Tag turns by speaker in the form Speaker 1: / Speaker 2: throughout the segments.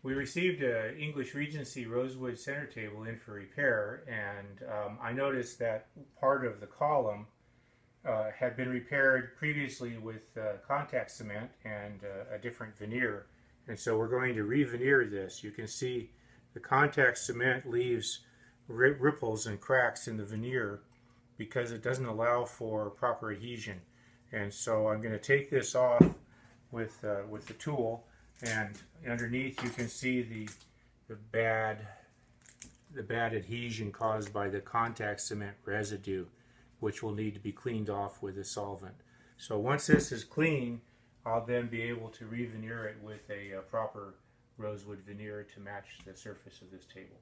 Speaker 1: We received an English Regency rosewood center table in for repair, and I noticed that part of the column had been repaired previously with contact cement and a different veneer. And so we're going to re-veneer this. You can see the contact cement leaves ripples and cracks in the veneer because it doesn't allow for proper adhesion. And so I'm going to take this off with the tool, and underneath you can see the bad adhesion caused by the contact cement residue, which will need to be cleaned off with a solvent. So once this is clean, I'll then be able to re-veneer it with a proper rosewood veneer to match the surface of this table.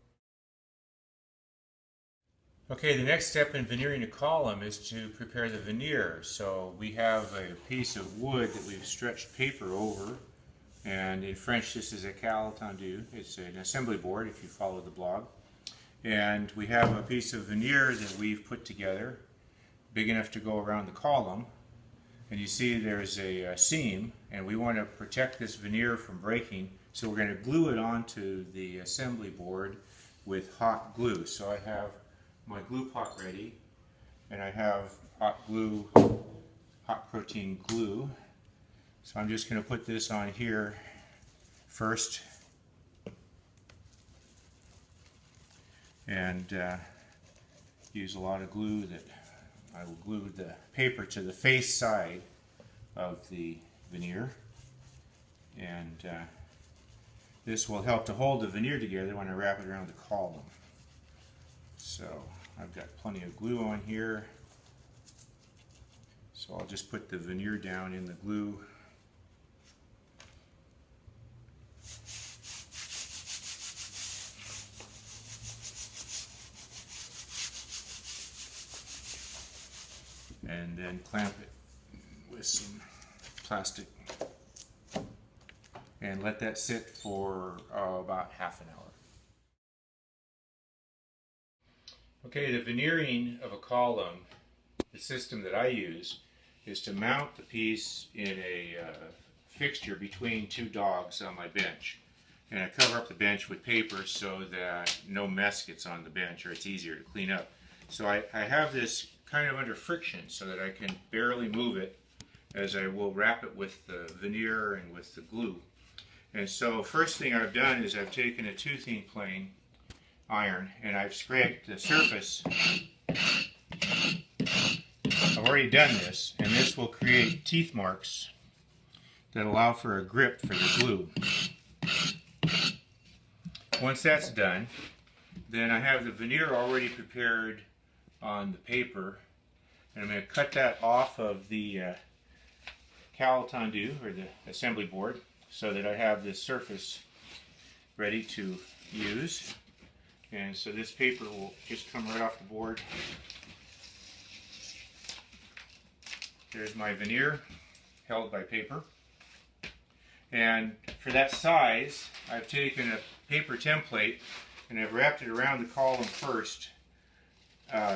Speaker 1: Okay, the next step in veneering a column is to prepare the veneer. So we have a piece of wood that we've stretched paper over, and in French this is a cal tendu. It's an assembly board if you follow the blog. And we have a piece of veneer that we've put together, big enough to go around the column. And you see there's a seam, and we want to protect this veneer from breaking, so we're going to glue it onto the assembly board with hot glue. So I have my glue pot ready, and I have hot protein glue. So I'm just going to put this on here first, and use a lot of glue. That I will glue the paper to the face side of the veneer, and this will help to hold the veneer together when I wrap it around the column. So I've got plenty of glue on here, so I'll just put the veneer down in the glue. And then clamp it with some plastic and let that sit for about half an hour. Okay, the veneering of a column, the system that I use, is to mount the piece in a fixture between two dogs on my bench. And I cover up the bench with paper so that no mess gets on the bench, or it's easier to clean up. So I have this kind of under friction so that I can barely move it as I will wrap it with the veneer and with the glue. And so first thing I've done is I've taken a toothing plane iron and I've scraped the surface. I've already done this, and this will create teeth marks that allow for a grip for the glue. Once that's done, then I have the veneer already prepared on the paper, and I'm going to cut that off of the cal tendu, or the assembly board, so that I have this surface ready to use. And so this paper will just come right off the board. There's my veneer held by paper, and for that size I've taken a paper template and I've wrapped it around the column first,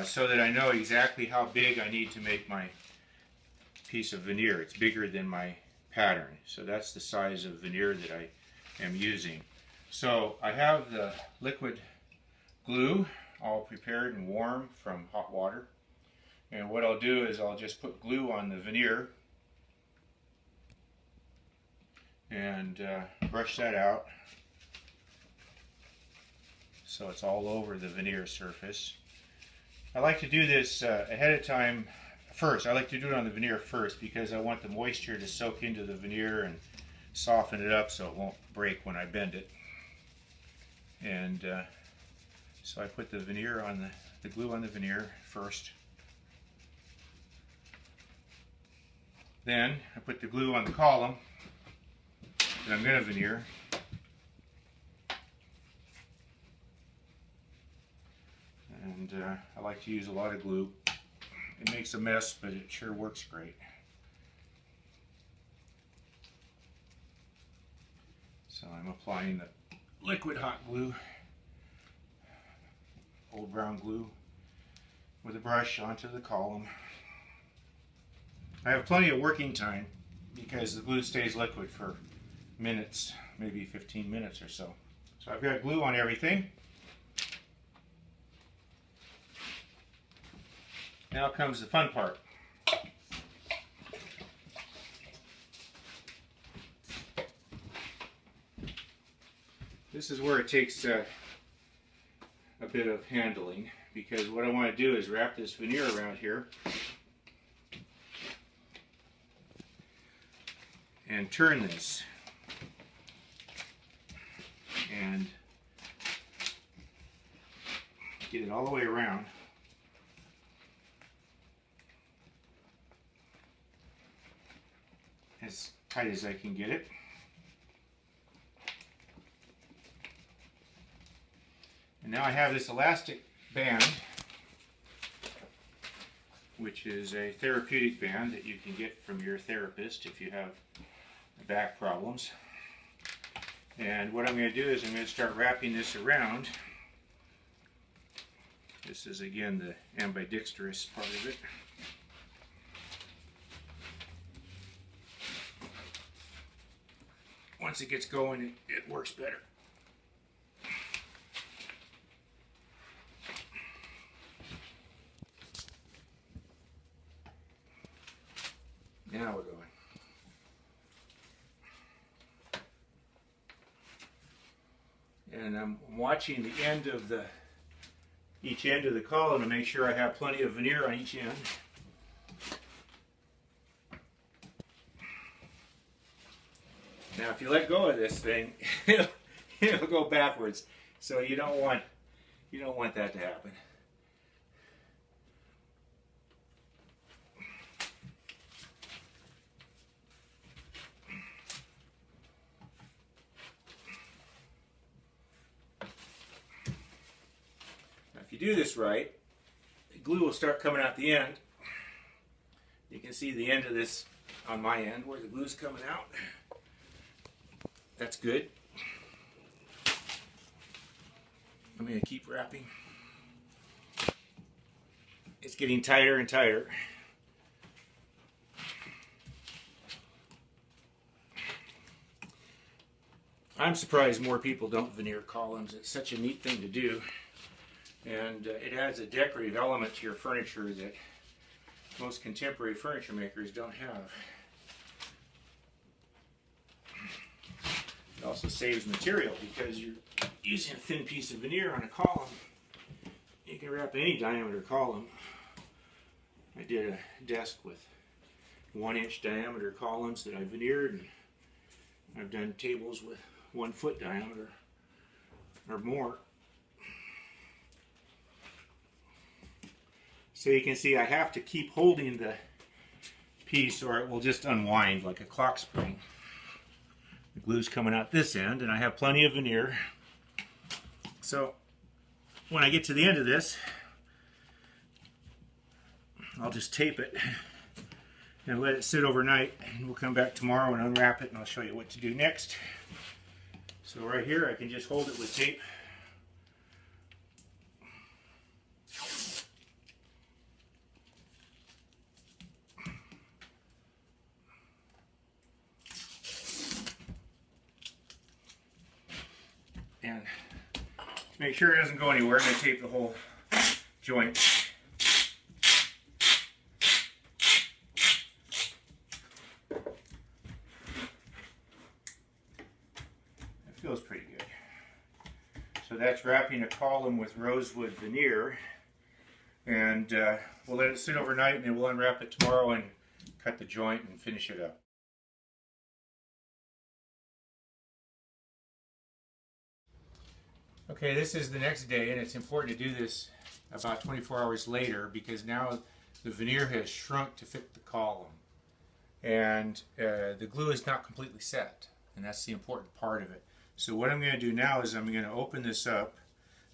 Speaker 1: so that I know exactly how big I need to make my piece of veneer. It's bigger than my pattern, so that's the size of veneer that I am using. So I have the liquid glue all prepared and warm from hot water, and what I'll do is I'll just put glue on the veneer and brush that out so it's all over the veneer surface. I like to do this ahead of time first. I like to do it on the veneer first because I want the moisture to soak into the veneer and soften it up so it won't break when I bend it. And so I put the veneer on the glue on the veneer first. Then I put the glue on the column that I'm going to veneer. And I like to use a lot of glue. It makes a mess, but it sure works great. So I'm applying the liquid hot glue, old brown glue, with a brush onto the column. I have plenty of working time because the glue stays liquid for minutes. maybe 15 minutes or so. So I've got glue on everything. Now comes the fun part. This is where it takes a bit of handling, because what I want to do is wrap this veneer around here and turn this and get it all the way around. As tight as I can get it. And now I have this elastic band, which is a therapeutic band that you can get from your therapist if you have back problems. And what I'm going to do is I'm going to start wrapping this around. This is again the ambidextrous part of it. Once it gets going, it works better. Now we're going. And I'm watching the end of each end of the column to make sure I have plenty of veneer on each end. Now if you let go of this thing, it'll go backwards. So you don't want that to happen. If you do this right, the glue will start coming out the end. You can see the end of this on my end where the glue's coming out. That's good. I'm going to keep wrapping. It's getting tighter and tighter. I'm surprised more people don't veneer columns. It's such a neat thing to do. And it adds a decorative element to your furniture that most contemporary furniture makers don't have. It also saves material because you're using a thin piece of veneer on a column. You can wrap any diameter column. I did a desk with 1-inch diameter columns that I veneered, and I've done tables with 1 foot diameter or more. So you can see I have to keep holding the piece or it will just unwind like a clock spring. The glue's coming out this end and I have plenty of veneer. So when I get to the end of this, I'll just tape it and let it sit overnight, and we'll come back tomorrow and unwrap it and I'll show you what to do next. So right here I can just hold it with tape. And to make sure it doesn't go anywhere, I'm going to tape the whole joint. It feels pretty good. So that's wrapping a column with rosewood veneer, and we'll let it sit overnight and then we'll unwrap it tomorrow and cut the joint and finish it up. Okay, this is the next day, and it's important to do this about 24 hours later because now the veneer has shrunk to fit the column, and the glue is not completely set, and that's the important part of it. So what I'm going to do now is I'm going to open this up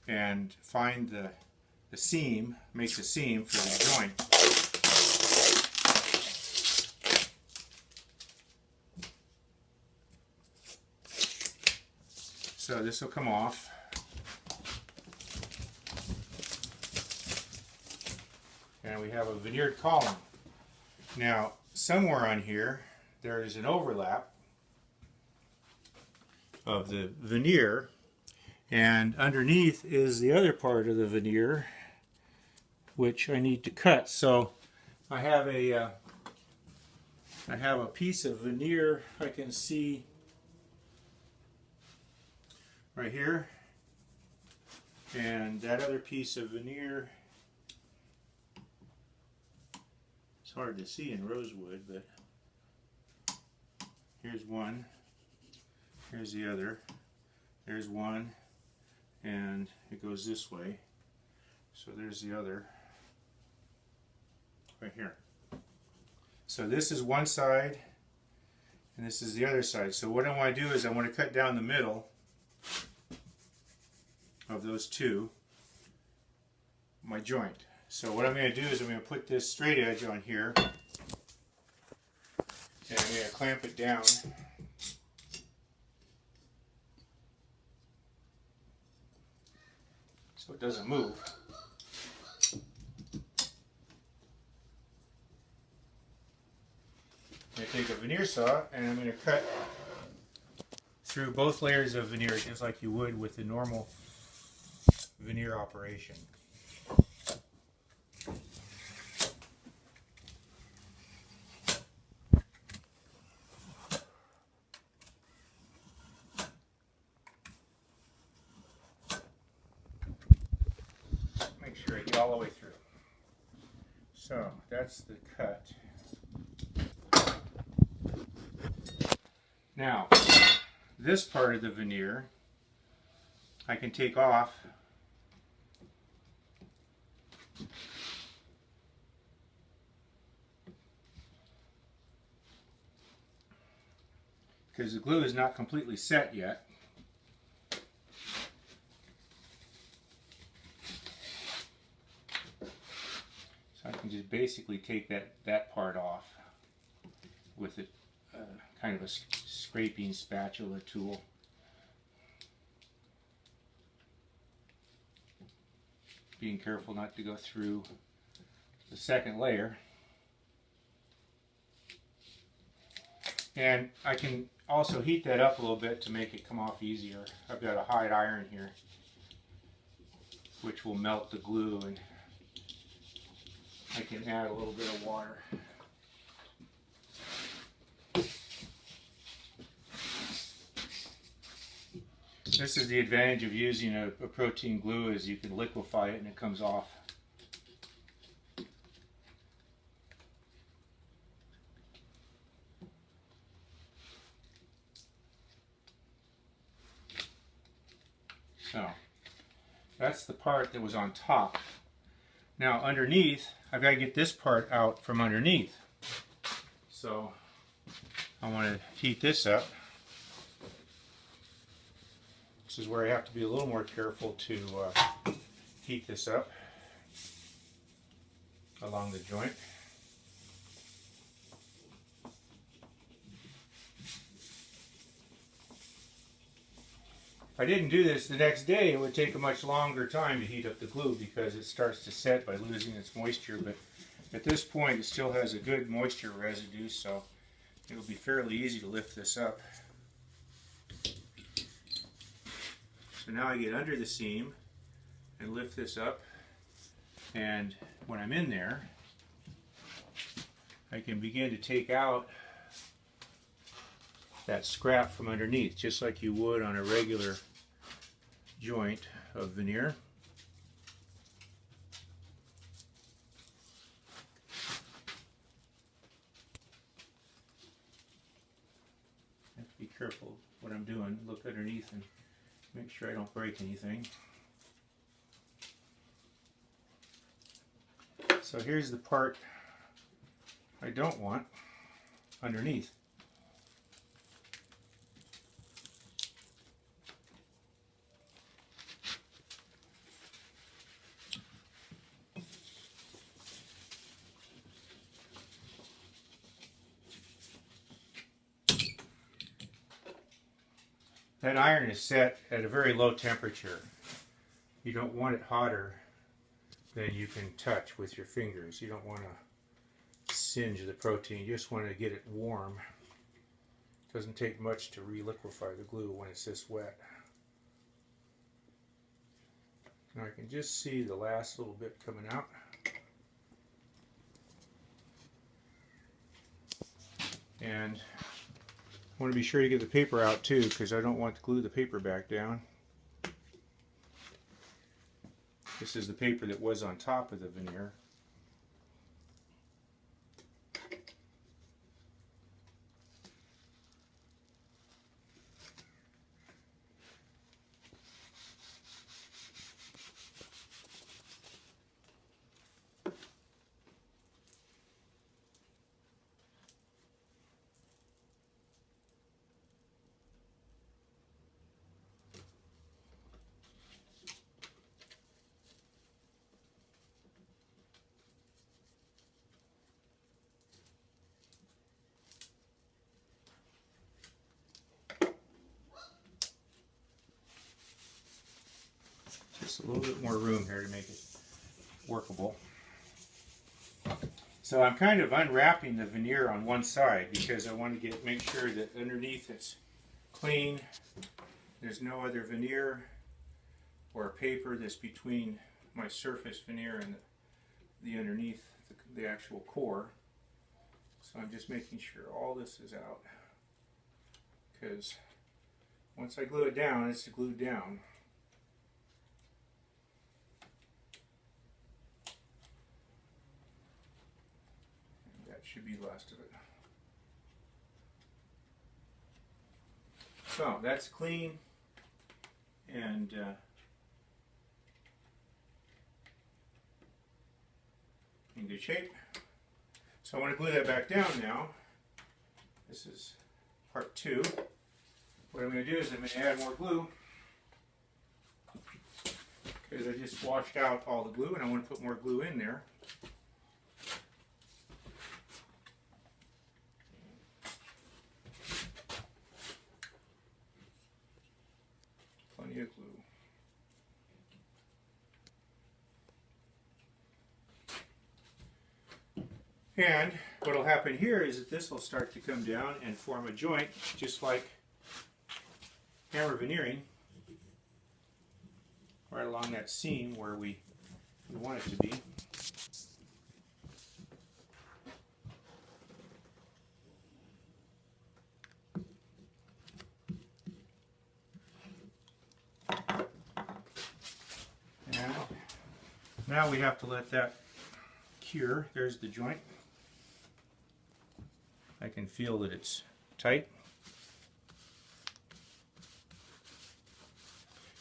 Speaker 1: and find the seam, make the seam for the joint. So this will come off. And we have a veneered column. Now, somewhere on here, there is an overlap. of the veneer, and underneath is the other part of the veneer, which I need to cut. So I have a piece of veneer I can see right here, and that other piece of veneer, it's hard to see in rosewood, but here's one, here's the other, there's one, and it goes this way, so there's the other right here. So this is one side and this is the other side. So what I want to do is I want to cut down the middle of those two, my joint. So what I'm going to do is I'm going to put this straight edge on here, and I'm going to clamp it down. So it doesn't move. I'm going to take a veneer saw and I'm going to cut through both layers of veneer just like you would with the normal veneer operation. Make sure I get all the way through. So that's the cut. Now, this part of the veneer I can take off because the glue is not completely set yet. So I can just basically take that part off with a kind of a scraping spatula tool. Being careful not to go through the second layer. And I can also heat that up a little bit to make it come off easier. I've got a hot iron here which will melt the glue, and I can add a little bit of water. This is the advantage of using a protein glue, is you can liquefy it and it comes off. So that's the part that was on top. Now underneath, I've got to get this part out from underneath. So I want to heat this up. This is where I have to be a little more careful to heat this up along the joint. If I didn't do this the next day, it would take a much longer time to heat up the glue because it starts to set by losing its moisture, but at this point it still has a good moisture residue, so it'll be fairly easy to lift this up. So now I get under the seam and lift this up, and when I'm in there, I can begin to take out that scrap from underneath, just like you would on a regular joint of veneer. I have to be careful what I'm doing, look underneath and make sure I don't break anything. So here's the part I don't want underneath. That iron is set at a very low temperature. You don't want it hotter than you can touch with your fingers. You don't want to singe the protein. You just want to get it warm Doesn't take much to re-liquefy the glue when it's this wet. Now I can just see the last little bit coming out. And I want to be sure to get the paper out too, because I don't want to glue the paper back down. This is the paper that was on top of the veneer. Just a little bit more room here to make it workable. So I'm kind of unwrapping the veneer on one side because I want to make sure that underneath it's clean. There's no other veneer or paper that's between my surface veneer and the underneath the actual core. So I'm just making sure all this is out, because once I glue it down, it's glued down. Should be the last of it. So that's clean and in good shape. So I want to glue that back down now. This is part 2. What I'm going to do is I'm going to add more glue, because I just washed out all the glue and I want to put more glue in there. Plenty of glue. And what will happen here is that this will start to come down and form a joint, just like hammer veneering, right along that seam where we want it to be. And now we have to let that cure. There's the joint. I can feel that it's tight.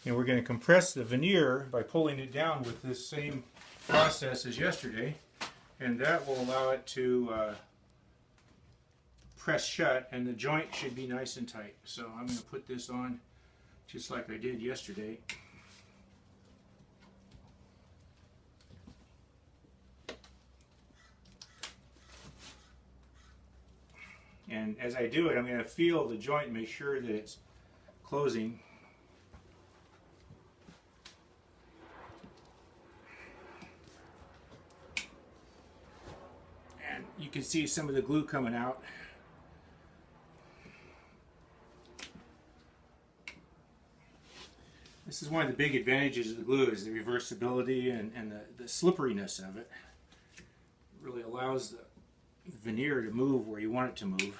Speaker 1: And we're going to compress the veneer by pulling it down with this same process as yesterday, and that will allow it to press shut, and the joint should be nice and tight. So I'm going to put this on just like I did yesterday. And as I do it, I'm going to feel the joint and make sure that it's closing. And you can see some of the glue coming out. This is one of the big advantages of the glue, is the reversibility and the slipperiness of it. It really allows the veneer to move where you want it to move,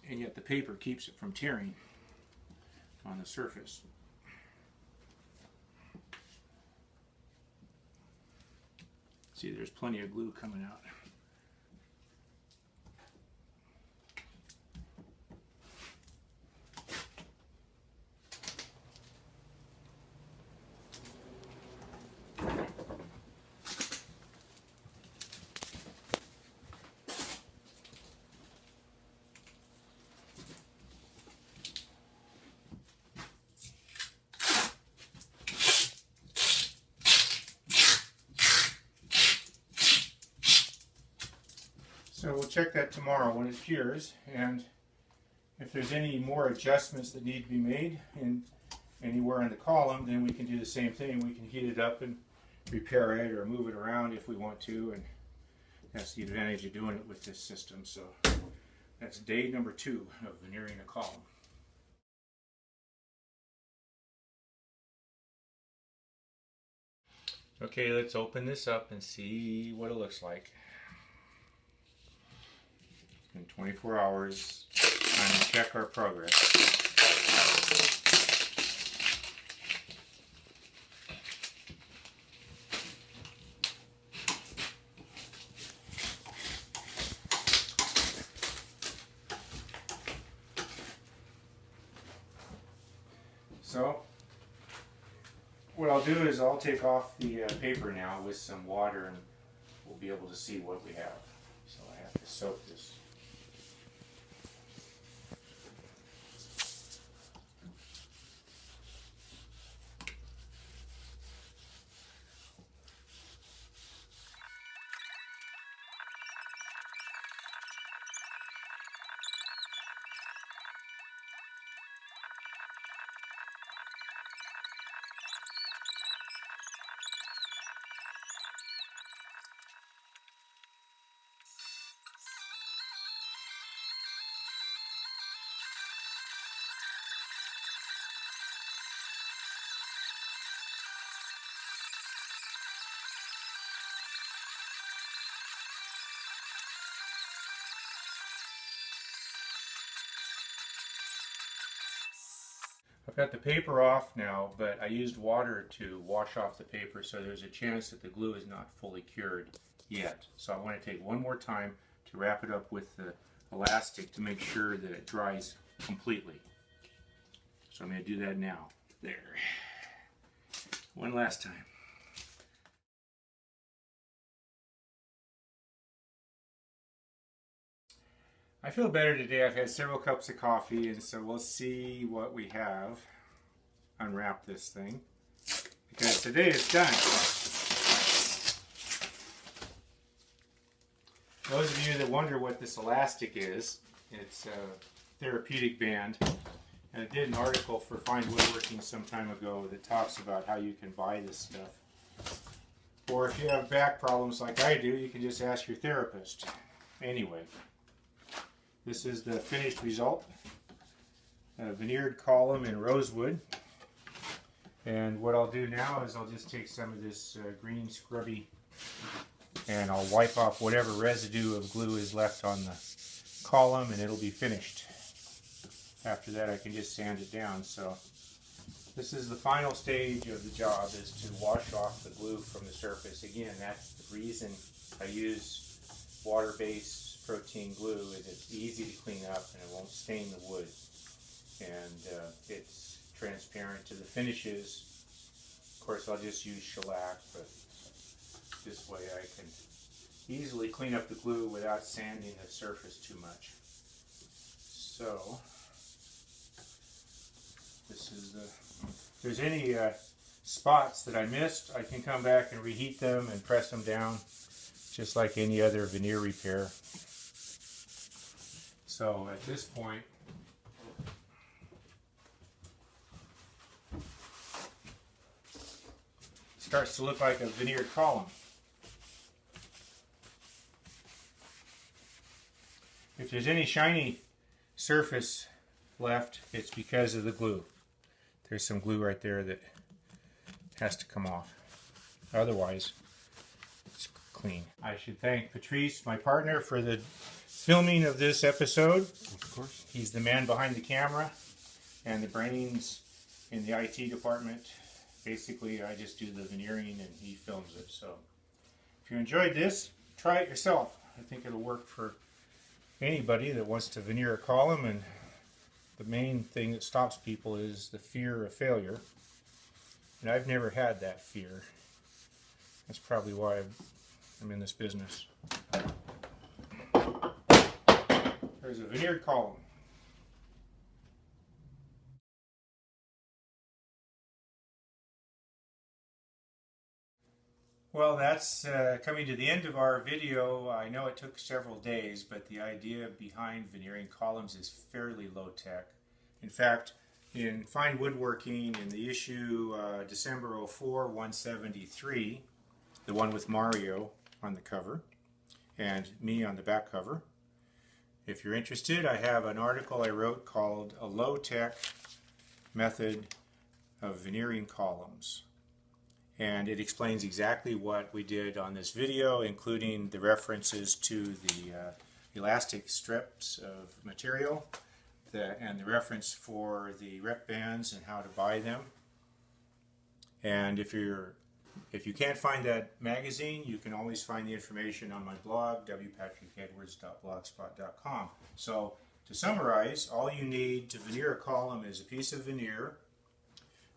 Speaker 1: and yet the paper keeps it from tearing on the surface. See, there's plenty of glue coming out. So we'll check that tomorrow when it cures, and if there's any more adjustments that need to be made in anywhere in the column, then we can do the same thing. We can heat it up and repair it or move it around if we want to, and that's the advantage of doing it with this system. So That's day number 2 of veneering a column. Okay, let's open this up and see what it looks like. It's been 24 hours. Time to check our progress. So, what I'll do is I'll take off the paper now with some water and we'll be able to see what we have. So I have to soak this. I've got the paper off now, but I used water to wash off the paper, so there's a chance that the glue is not fully cured yet. So I want to take one more time to wrap it up with the elastic to make sure that it dries completely. So I'm going to do that now. There. One last time. I feel better today. I've had several cups of coffee, and so we'll see what we have. Unwrap this thing, because today it's done. Those of you that wonder what this elastic is, it's a therapeutic band. And I did an article for Fine Woodworking some time ago that talks about how you can buy this stuff. Or if you have back problems like I do, you can just ask your therapist. Anyway. This is the finished result, a veneered column in rosewood. And what I'll do now is I'll just take some of this green scrubby and I'll wipe off whatever residue of glue is left on the column and it'll be finished. After that I can just sand it down. So this is the final stage of the job, is to wash off the glue from the surface. Again, that's the reason I use water-based protein glue, is it's easy to clean up and it won't stain the wood, and it's transparent to the finishes. Of course I'll just use shellac, but this way I can easily clean up the glue without sanding the surface too much. So this is the, if there's any spots that I missed, I can come back and reheat them and press them down just like any other veneer repair. So at this point, it starts to look like a veneered column. If there's any shiny surface left, it's because of the glue. There's some glue right there that has to come off. Otherwise, it's clean. I should thank Patrice, my partner, for the filming of this episode. Of course. He's the man behind the camera and the brains in the IT department. Basically, I just do the veneering and he films it. So if you enjoyed this, try it yourself. I think it'll work for anybody that wants to veneer a column, and the main thing that stops people is the fear of failure. And I've never had that fear. That's probably why I'm in this business. There's a veneered column. Well, that's coming to the end of our video. I know it took several days, but the idea behind veneering columns is fairly low-tech. In fact, in Fine Woodworking, in the issue December 04, 173, the one with Mario on the cover and me on the back cover, If you're interested, I have an article I wrote called A Low-Tech Method of Veneering Columns. And it explains exactly what we did on this video, including the references to the elastic strips of material and the reference for the rep bands and how to buy them. And if you can't find that magazine, you can always find the information on my blog, wpatrickedwards.blogspot.com. So to summarize, all you need to veneer a column is a piece of veneer,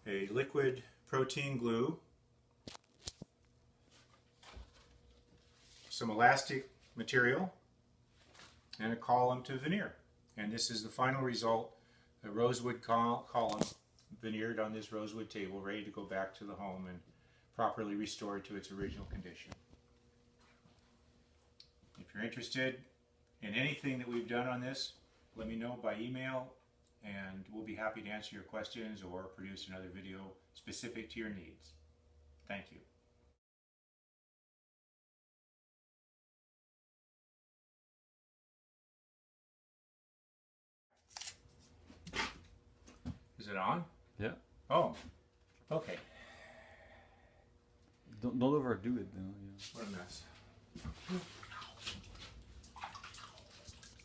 Speaker 1: a liquid protein glue, some elastic material, and a column to veneer. And this is the final result, a rosewood column veneered on this rosewood table, ready to go back to the home and properly restored to its original condition. If you're interested in anything that we've done on this, let me know by email, and we'll be happy to answer your questions or produce another video specific to your needs. Thank you. Is it on?
Speaker 2: Yeah.
Speaker 1: Oh, okay.
Speaker 2: Don't overdo it though. Yeah.
Speaker 1: What a mess.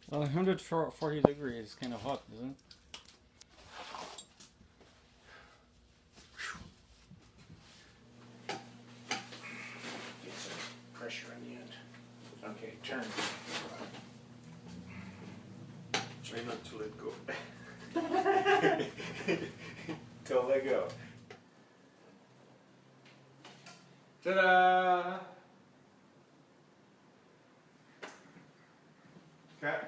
Speaker 2: Well, 140 degrees is kind of hot, isn't it?
Speaker 1: Get some pressure on the end. Okay, turn.
Speaker 3: Try not to let go.
Speaker 1: Don't let go. Ta-da! Okay.